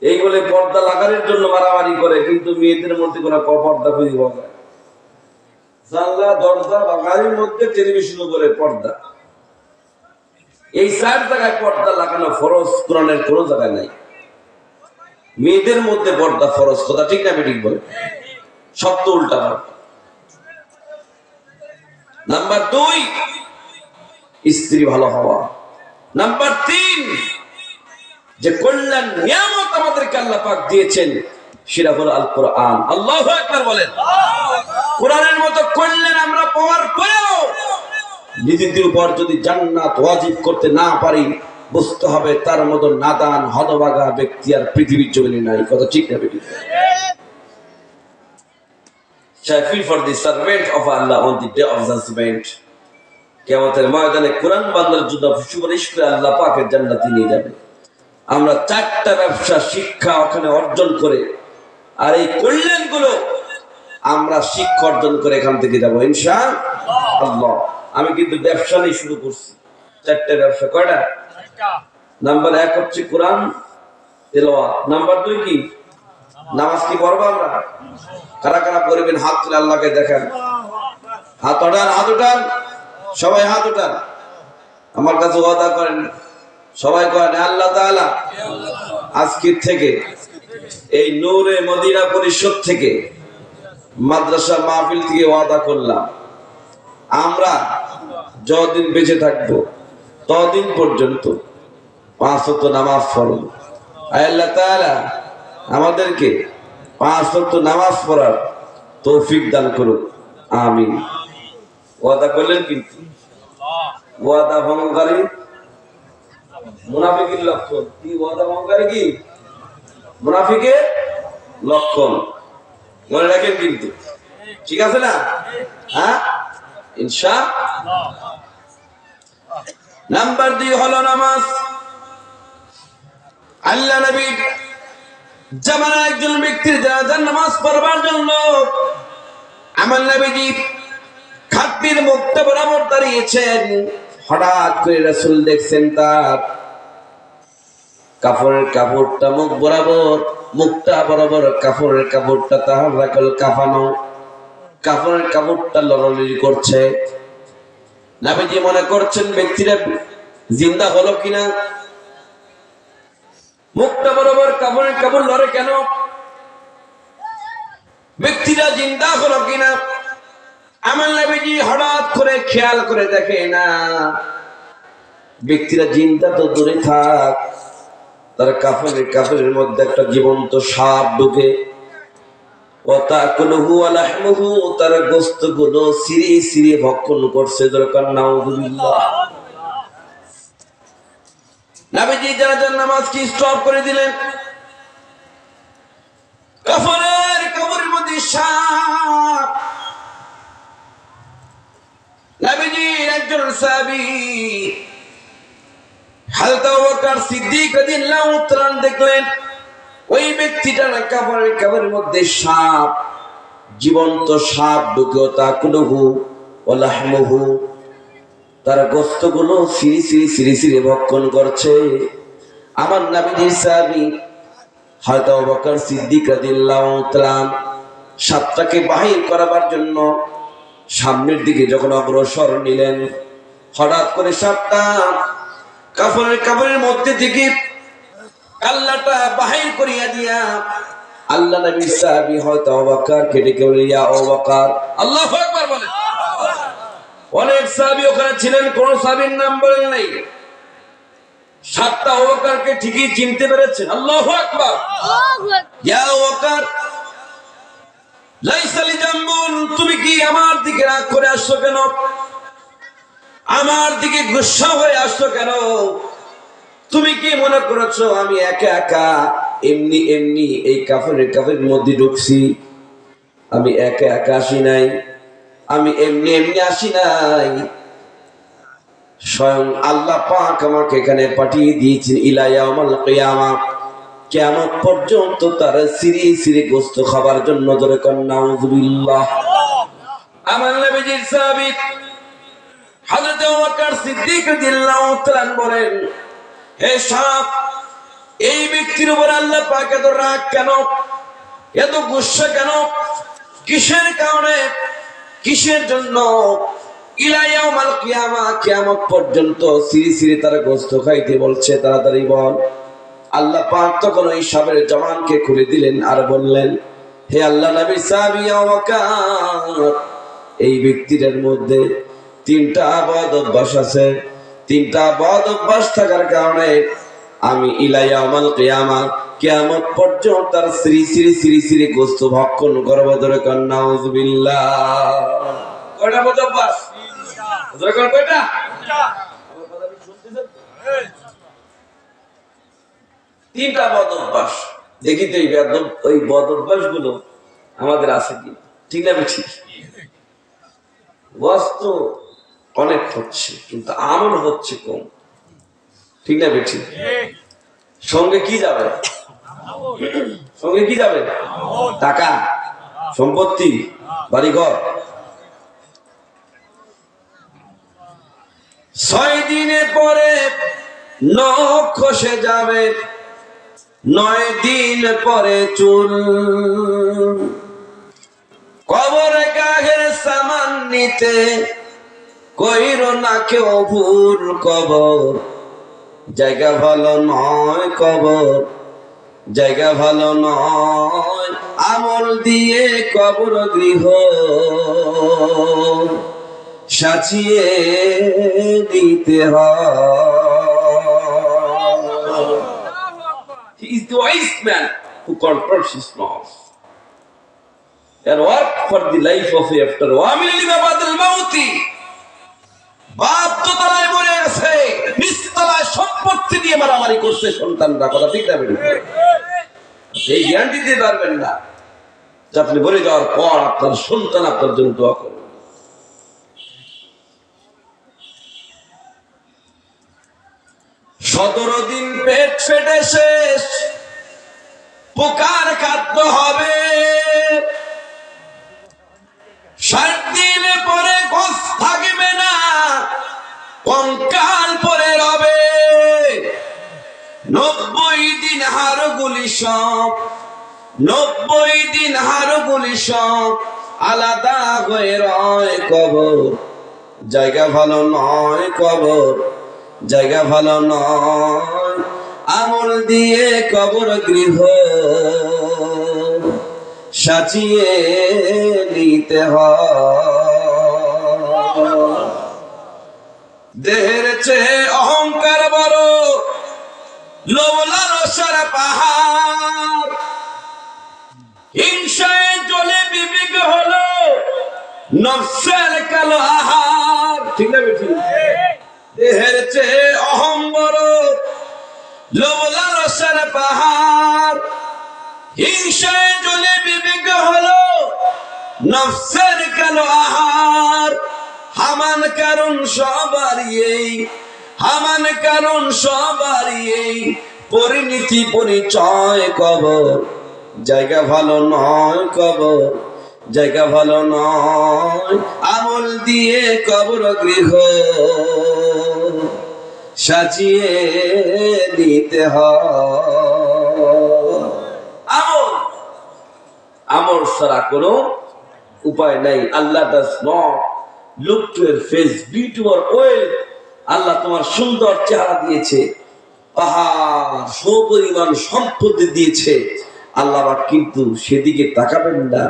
এই বলে পর্দা লাগানোর জন্য মারামারি করে, কিন্তু মেয়েদের মধ্যে কোনো পর্দা খুঁজে পাওয়া যায়। জানলা, দরজা বা গাড়ির মধ্যে টেলিভিশন উপরে পর্দা, এই 4 জায়গায় পর্দা লাগানো ফরজ, কোরআনের কোনো জায়গায় নাই। মেয়েদের মধ্যে পর্দা ফরজ, কথা ঠিক না ঠিক বলে? সত্য উল্টা। নাম্বার 2, স্ত্রী ভালো হওয়া। নাম্বার 3, যে কল্যাণ নিয়ামত আমাদেরকে আল্লাহ পাক দিয়েছেন সেটা হলো আল কোরআন। আল্লাহু আকবার বলেন। কোরআনের মতো কল্যাণ আমরা পাওয়ার পরেও নিজেদের উপর যদি জান্নাত ওয়াজিব করতে না পারি, বুঝতে হবে তার মতো নাদান হতভাগা ব্যক্তি আর পৃথিবীর জমিনে নাই। কথা ঠিক না বেটি? Shall for the servant of Allah on the day of judgment. কিয়ামতের ময়দানে কোরআন বান্দার জন্য সুপারিশ করে আল্লাহ পাকের জান্নাতে নিয়ে যাবে। আমরা 4টা ব্যবসা শিক্ষা ওখানে অর্জন করে, আর এই কল্যাণগুলো আমরা শিক্ষা অর্জন করে এখান থেকে যাবো ইনশাআল্লাহ। আমি কিন্তু ব্যবসা নিয়ে শুরু করছি। 4টা ব্যবসা। কয়টা? নাম্বার 1 হচ্ছে কোরআন তেলাওয়াত। নাম্বার 2 কি? নামাজ। কি পড়বো আমরা? কারা কারা পড়বেন হাত তুলে আল্লাহকে দেখেন। হাত উঠান, হাত উঠান, সবাই হাত উঠান। আমার কাছে ওয়াদা করেন, সবাই করেন আল্লাহ তাআলা আজকের থেকে এই নূরে মদিনা পরিষদ থেকে, মাদ্রাসা মাহফিল থেকে ওয়াদা করলাম, আমরা যতদিন বেঁচে থাকবো ততদিন পর্যন্ত 5 ওয়াক্ত নামাজ পড়ব। আল্লাহ তাআলা আমাদেরকে 5 ওয়াক্ত নামাজ পড়ার তৌফিক দান করুন, আমিন। ওয়াদা করলেন, কিন্তু ওয়াদা ভঙ্গকারী মুনাফিকের লক্ষণ। কি ওয়াদা ভঙ্গকারী? কি মুনাফিকের লক্ষণ, মনে রাখেন কিন্তু। ঠিক আছে না? হ্যাঁ, ইনশাআল্লাহ। নাম্বার 2 হলো নামাজ। আল্লাহ নবী জামানা একজন ব্যক্তির জানাজার নামাজ পড়বার জন্য আমার নবীজি খাটটির মুখটা বরাবর দাঁড়িয়েছেন। হঠাৎ করে রাসূল দেখছেন তার কাপড়ের কাপড়টা মুখ বরাবর, মুখটা বরাবর কাপড়ের কাপড়টা তাহার রাখল কাফানো, কাপড়ের কাপড়টা লড়ালড়ি করছে। নবীজি মনে করছেন ব্যক্তিরা জিন্দা হলো কিনা। মুখটা বরাবর কাপড়ের কাপড় লড়ে কেন? ব্যক্তিরা জিন্দা হলো কিনা। আমার নবীজি হঠাৎ করে খেয়াল করে দেখে না, ব্যক্তিরা জিন্দা তো দূরে থাক, তার কাপড়ের মধ্যে একটা জীবন্ত সাপ ঢুকে, তার গোস্ত গুলো সিঁড়ি সিঁড়ি ভক্ষণ করছে। দরকার নাউযুবিল্লাহ। নবীজি জানাজার নামাজ কি স্টপ করে দিলেন। কাপড়ের মধ্যে সাপ। নবীজির একজন সাহাবী হযরত আবু বকর সিদ্দিক রাদিয়াল্লাহু তাআলা দেখলেন ওই ব্যক্তিটার কাপড়ের মধ্যে সাপ, জীবন্ত সাপ ঢুকে, তাকুলহু ওয়া লাহমুহু, তার গোশতগুলো সিঁড়ি সিঁড়ি সিঁড়ি সিঁড়ি ভক্ষণ করছে। আমার নবীজির সাহাবী হযরত আবু বকর সিদ্দিক রাদিয়াল্লাহু তাআলা সাপটাকে বাহির করাবার জন্য সামনের দিকে যখন অগ্রসর নিলেন, হঠাৎ করে সাপটা কাপড়ের মধ্যে থেকে কাল্লাটা বাহির করিয়া দিয়া আল্লাহ নবীর সাহাবী হযরত আবু বকর কেটে কেটে, ইয়া আবু বকর, আল্লাহু আকবার বলেন। অনেক সাহাবী ওখানে ছিলেন, কোন সাহাবীর নাম বলেন নাই। সাতটা আবু বকরকে ঠিকই চিনতে পেরেছেন। আল্লাহু আকবার। ইয়া আবু বকর লাইসা লি জামবুন, তুমি কি আমার দিকে রাগ করে আসছো কেন? আমার দিকে গুসা হয়ে আসছো কেন? তুমি কি মনে করেছো আমি একা একা এমনি এমনি এই কাপড়ের মধ্যে ঢুকছি? আমি একা একা আসি নাই, আমি এমনি এমনি আসি নাই। স্বয়ং আল্লাহ পাক আমাকে এখানে পাঠিয়ে দিয়েছেন ইলা ইয়াউমুল কিয়ামা, কিয়ামত পর্যন্ত তার সিঁড়ি সিঁড়ি গোশত খাবার জন্য। ধরে কন্যা নাউযুবিল্লাহ। আমার নবীজির সাহাবী হযরত আবু বকর সিদ্দিক রাদিয়াল্লাহু তাআলা বলেন, হে সাপ, এই ব্যক্তির উপর আল্লাহ পাক এত রাগ কেন, এত গুসা কেন, কিসের কারণে, কিসের জন্য? ইলা ইয়াউমাল কিয়ামা, কিয়ামত পর্যন্ত সিরি সিরি তার গোশত খাইতে বলছে, তাড়াতাড়ি বল। আল্লাহ পাক তখন ওই সাবের জমানকে খুলে দিলেন আর বললেন, হে আল্লাহ নবী সাহাবী ওয়াকার, এই ব্যক্তিদের মধ্যে তিনটা বদ অভ্যাস আছে। তিনটা বদ অভ্যাস থাকার কারণে আমি ইলা ইয়াউমাল কিয়ামা, কিয়ামত পর্যন্ত তার শ্রী শ্রী শ্রী শ্রী গোশত ভক্ষণ করব। ধরে কর নাউযুবিল্লাহ। কয়টা বদ অভ্যাস? ধরে কর কয়টা? তিনটা বদ অভ্যাস। দেখি তো ওই বদ অভ্যাস গুলো আমাদের আছে কি, ঠিক না বেঠিক? বস্তু অনেক হচ্ছে কিন্তু আমল হচ্ছে কম, ঠিক না বেঠিক? সঙ্গে কি যাবে? সঙ্গে কি যাবে? টাকা, সম্পত্তি, বাড়িঘর। 6 দিনে পরে নখ খসে যাবে, 9 দিন পরে চুল। কবরে গাহের সামান নিতে কইরো না কেউ ভুল। কবর জায়গা ভালো নয়, কবর জায়গা ভালো নয়। আমল দিয়ে কবর গৃহ সাজিয়ে দিতে হয়। He is the wise man who controls his mouth and work for the life of after. وَعَمِلَ لِمَا بَعْدَ الْمَوْتِ। বাপ তো তলায় মরে গেছে, নিচতলায় সম্পত্তি দিয়ে মারামারি করছে সন্তানরা। কথা ঠিক না বেঠিক? এই জ্ঞান দিতে পারবেন না যে আপনি মরে যাওয়ার পর আপনার সন্তান আপনার জন্য দোয়া করবে। 17 দিন পেট ফেটে শেষ, পোকার খাদ্য হবে। 60 দিন পরে গোশ থাকবে না, কঙ্কাল পরে রবে। 90 দিন হাড়গুলি সব, 90 দিন হাড়গুলি সব আলাদা হয়ে রয়। কবর জায়গা ভালো নয়, কবর জায়গা ভালো নয়। আমল দিয়ে কবর গৃহ সাজিয়ে নিতে হয়। দেহের চেয়ে অহংকার বড়, লোভ লালসার পাহাড়। হিংসায় জ্বলে বিবেক হলো নফসের কালো আহার, ঠিক না বেঠিক? দেহের চেয়ে অহং বড়, লোভ লালসার পাহাড়। হিংসায় জ্বলে বিবেক হলো নফসের কালো আহার। হামান কারণ সবারই এই, হামান কারণ সবারই এই পরিণতি পরিচয়। কবর জায়গা ভালো নয়, কবর জায়গা ভালো নয়। আমল দিয়ে কবর গৃহ সাজিয়ে দিতে হয়। আমল, আমল ছাড়া কোনো উপায় নাই। আল্লাহ does not look to your face, beauty or wealth. আল্লাহ তোমার সুন্দর চেহারা দিয়েছে, পাহাড় সপরিমাণ সম্পত্তি দিয়েছে আল্লাহ, কিন্তু সেদিকে তাকাবেন না।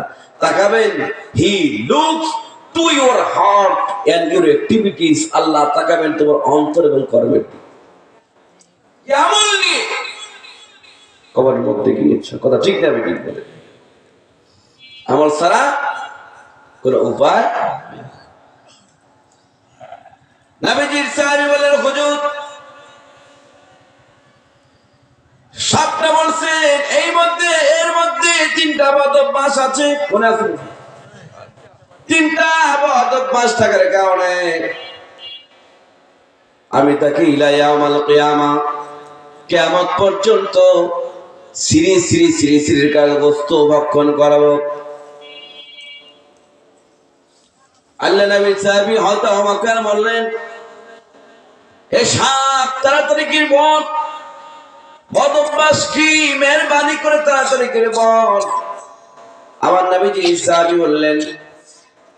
তাকাবেন, he looks to your heart and your activities. আল্লাহ তাকাবেন তোমার অন্তর এবং কর্মের দিকে। আমল নিয়ে কবরের মধ্যে গিয়েছে, কথা ঠিক না বেঠিক? বলে আমল ছাড়া কোন উপায়। নবীজির সাহাবী বলেন, হুজুর স্বপ্নে বলছেন এর মধ্যে 3টা বদ অভ্যাস আছে। মনে আছে? 3টা বদ অভ্যাস থাকার কারণে আমি তাকে ইলা ইয়াউমাল কিয়ামা, কিয়ামত পর্যন্ত শ্রী শ্রী শ্রী শ্রীর গোশত ভক্ষণ করাবো। আল্লাহ নবী সাহাবী হযরত ওমর বললেন, হে সাপ, তাড়াতাড়ি কি বল। বদ অভ্যাস কি? মেহরবানি করে তাড়াতাড়ি করে বল। আমার নবীজি সাহাবী বললেন,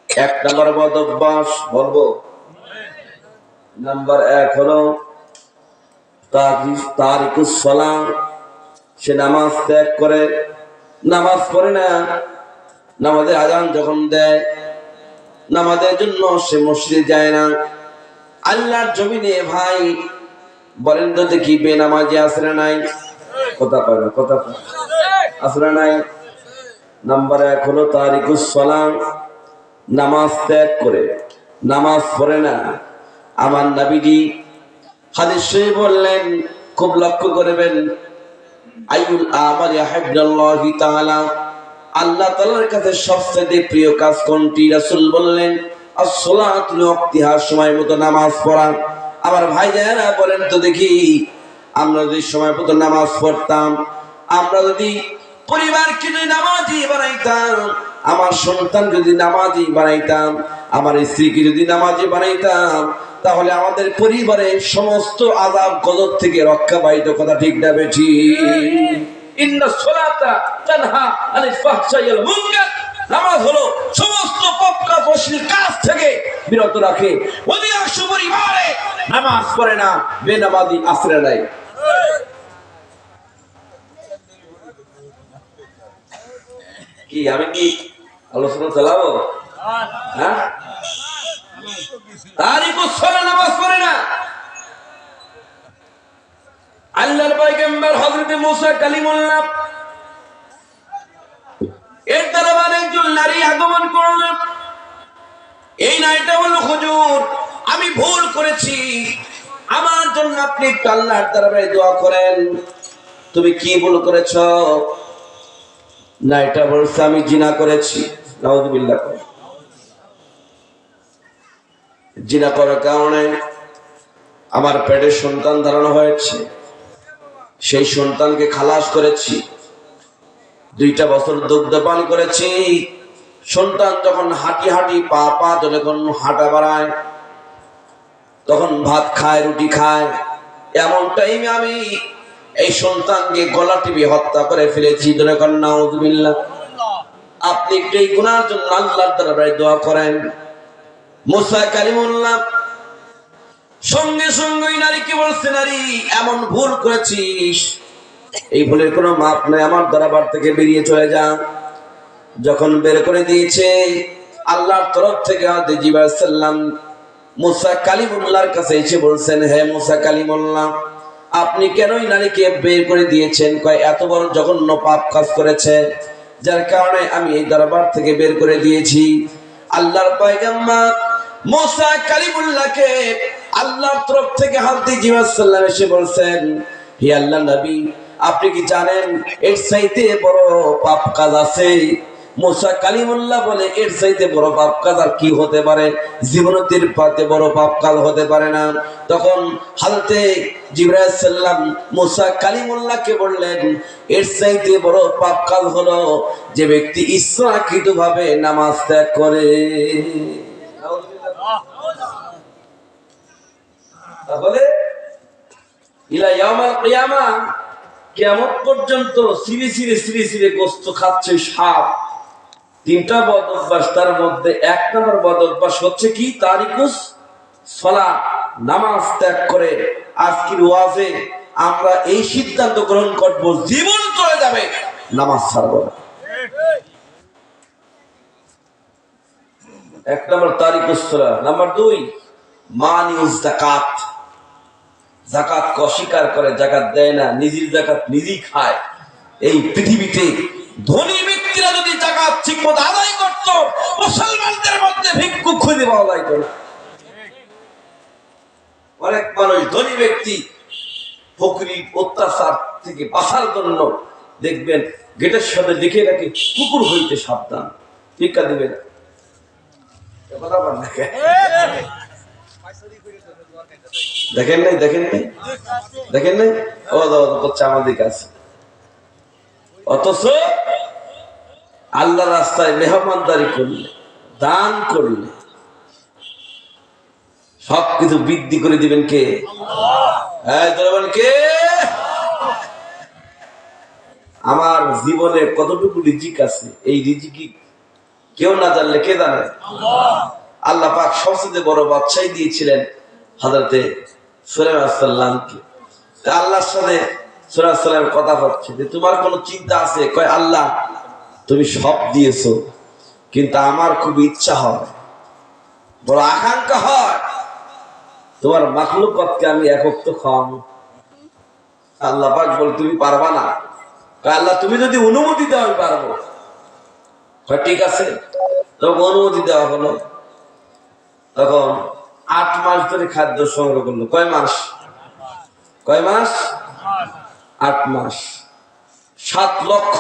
এক নম্বর বদ অভ্যাস বলবো, নাম্বার এক হলো তারিকুস সালাম, সে নামাজ ত্যাগ করে, নামাজ পড়ে না। নামাজের আজান যখন দেয়, নামাজের জন্য সে মসজিদে যায় না। আল্লাহর জমিনে ভাই বলেন তো দেখি, বেনামাজি আছে না নাই? কথা পাবে, কথা আছে না নাই? নাম্বার এক হলো তারিকুস সালাম, নামাজ ত্যাগ করে, নামাজ পড়ে না। আমার নবীজি হাদিস শরীফ বললেন, খুব লক্ষ্য করবেন, আইউল আমালি আহাব্বুল্লাহি তাআলা, আল্লাহ তাআলার কাছে সবচেয়ে প্রিয় কাজ কোনটি? রাসূল বললেন, as-salatu লিওয়াক্তিহা, সময় মতো নামাজ পড়া। আমার ভাইজানেরা বলেন তো দেখি, আমরা যদি সময় মতো নামাজ পড়তাম, আমরা যদি পরিবারকে যদি নামাজি বানাইতাম, আমার সন্তান যদি নামাজি বানাইতাম, আমার স্ত্রীকে যদি নামাজি বানাইতাম, তাহলে আমাদের পরিবারের সমস্ত আযাব গজব থেকে রক্ষা পাইত। কথা ঠিক না বেঠিক? ইন্নাস সালাতা তানহা আনিল ফাহশাই ওয়াল মুনকার, নামাজ হলো সমস্ত পাপ কাজ অশ্লীল কাজ থেকে বিরত রাখে। অধিকাংশ পরিবারে নামাজ পড়ে না, বেনামাজি আশ্রয় নেয়। কি আমি কি আলোচনা চালাবো? হ্যাঁ, তারিকুস সালাম, নামাজ পড়ে না। আল্লাহর পয়গম্বর হযরত মুসা কালিমুল্লাহ এর দরবারে একজন নারী আগমন করলেন। এই নারীটা বলল, হুজুর আমি ভুল করেছি, আমার জন্য আপনি একটু আল্লাহর দরবারে দোয়া করেন। তুমি কি ভুল করেছ? নারীটা বলছে, আমি জিনা করেছি। নাউযুবিল্লাহ। জিনা করার কারণে আমার পেটে সন্তান ধারণ হয়েছে, সেই সন্তানকে খালাস করেছি, 2টা বছর দুগ্ধ পান করেছি। সন্তান যখন হাঁটি হাঁটি পা পা যখন হাঁটা বাড়ায়, তখন ভাত খায়, রুটি খায়, এমন টাইমে আমি এই সন্তানকে গলা টিপে হত্যা করে ফেলেছি। নাউযুবিল্লাহ। আপনি একটু এই গুনার জন্য আল্লাহর দরবারে দোয়া করেন। মুসা কালিমুল্লাহ সঙ্গে সঙ্গে নারীকে বলছে, নারী এমন ভুল করেছিস, এই ভুলের কোনো মাপ নাই, আমার দরবার থেকে বেরিয়ে চলে যা। যখন বের করে দিয়েছে, আল্লাহর তরফ থেকে জিবরাইল আলাইহিস সালাম মুসা কালিমুল্লাহর কাছে এসে বলছেন, হে মুসা কালিমুল্লাহ, আপনি কেন এই নারীকে বের করে দিয়েছেন? কয়, এত বড় জঘন্য পাপ কাজ করেছে, যার কারণে আমি এই দরবার থেকে বের করে দিয়েছি। আল্লাহর পয়গম্বর মুসা কালিমুল্লাহকে আল্লাহর তরফ থেকে হযরত জিবরাইল আলাইহিস সালাম এসে বলছেন, হে আল্লাহর নবী, আপনি কি জানেন এর চাইতে বড় পাপ কাজ আছে? মুসা কালিমুল্লাহ বলে, এর চাইতে বড় পাপ কাজ আর কি হতে পারে? জীবনের পাতে বড় পাপ কাজ হতে পারে না। তখন হযরত জিবরাইল আলাইহিস সালাম মুসা কালিমুল্লাহকে বললেন, এর চাইতে বড় পাপ কাজ হলো যে ব্যক্তি ইচ্ছাকৃতভাবে নামাজ ত্যাগ করে। তাহলে ইলা ইয়াউমাল কিয়ামা, কিয়ামত পর্যন্ত সিরি সিরি সিরি সিরি গোশত খাচ্ছে সাপ। 3টা বদ অভ্যাস, তার মধ্যে 1 নম্বর বদ অভ্যাস হচ্ছে কি? তারিকুস সালাত, নামাজ ত্যাগ করে। আজকের ওয়াজে আমরা এই সিদ্ধান্ত গ্রহণ করব, জীবন চলে যাবে, নামাজ ছাড়ব না। 1 নম্বর তারিকুস সালাত। নাম্বার 2 মানিউজ যাকাত, যাকাত অস্বীকার করে, যাকাত দেয় না, নিজের যাকাত নিজেই খায়। এই পৃথিবীতে ধনী ব্যক্তিরা যদি যাকাত ঠিকমতো আদায় করত, মুসলমানদের মধ্যে ভিক্ষুক খুঁজে পাওয়া যাইত না। অনেক মানুষ ধনী ব্যক্তি ফকিরি অত্যাচার থেকে বাঁচার জন্য দেখবেন গেটের সামনে লিখে রাখে, কুকুর হইতে সাবধান, টিকা দিবে না। দেখেন নাই, দেখেন নাই, দেখেন নাই, ও করছে আমাদের কাছে। অথচ আল্লাহ রাস্তায় মেহমানদারি করলে, দান করলে সবকিছু বৃদ্ধি করে দিবেন কে? কে? আমার জীবনে কতটুকু রিজিক আছে, এই রিজিকি কেউ না জানলে কে জানে? আল্লাহ পাক সবচেয়ে বড় বাদশাহী দিয়েছিলেন হযরতে সুলাইমান আলাইহিস সালামকে। আল্লাহর সাথে সুলাইমান আলাইহিস সালাম কথা হচ্ছে যে তোমার কোনো চিন্তা আছে? কয় আল্লাহ তুমি সব দিয়েছো, কিন্তু আমার খুব ইচ্ছা হয়, বড় আকাঙ্ক্ষা হয় তোমার মাখলুকাতকে আমি এক ওয়াক্ত খাওয়াবো। আল্লাহ পাক বলে তুমি পারবা না। কয় আল্লাহ তুমি যদি অনুমতি দাও আমি পারবো। কয় ঠিক আছে, তখন অনুমতি দেওয়া হলো। তখন 8 মাস ধরে খাদ্য সংগ্রহ করলো। কয় মাস? 8 মাস। 7 লক্ষ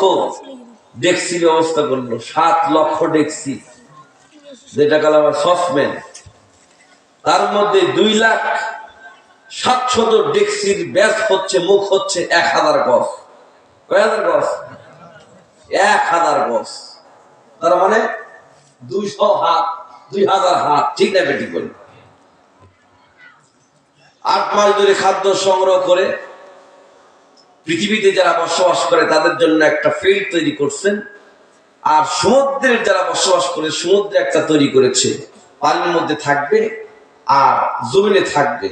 ডেক্সি ব্যবস্থা করলো। 7 লক্ষ ডেক্সি, যেটা কাল আমার সসম্যান। তার মধ্যে 2,700,000 ডেক্সির ব্যাস হচ্ছে, মুখ হচ্ছে 1000 গজ। কয় হাজার গজ? 1000 গজ। তার মানে 200 হাত, 2000 হাত। ঠিক না বেটি বলি? 8 মাস ধরে খাদ্য সংগ্রহ করে পৃথিবীতে যারা বসবাস করে তাদের জন্য একটা ফিল্ড তৈরি করছেন, আর সমুদ্রের যারা বসবাস করে সমুদ্রে একটা তৈরি করেছে, পানির মধ্যে থাকবে আর জমিনে থাকবে।